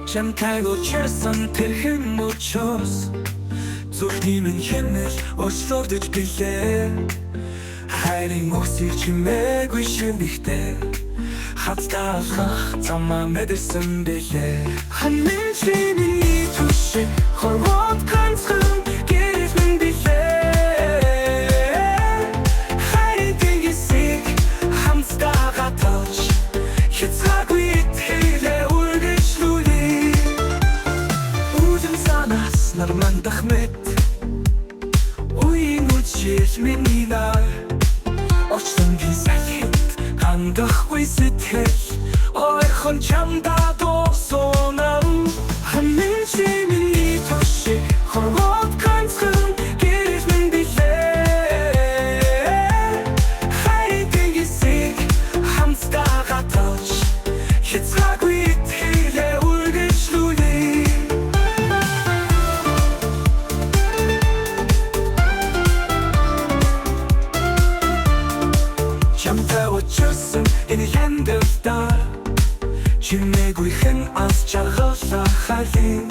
Чамтайго чирсэн тэрхэн мөчөөс зүрхний минь хэмнэл өсөрдөж билээ. Хайрын мөсийг чимээгүй шинэхтэй хацдаалгах замаа мэдэрсэн билээ. Ханын чиний түшиг хорвот ганцхан гэрэл минь билээ. Хайрын тэнгисийг хамтдаа тооч хязгааргүй итгэлээ үргэлжлүүлээ. Үүдэн санаас нармандах мэт үеийн үчил миний нар очсон гисахит хандахгүй сэтгэл ойрхон чамдаа дуусунам. Ханын чиний түшиг хорвот ганцхан гэрэл минь билээ. Хайрын тэнгисийг хамтдаа тооч хязгааргүй итгэлээ үргэлжлүүлээ. Чамтай очсон энэ хяндалдаа чимээгүй хэн аз жаргалах халин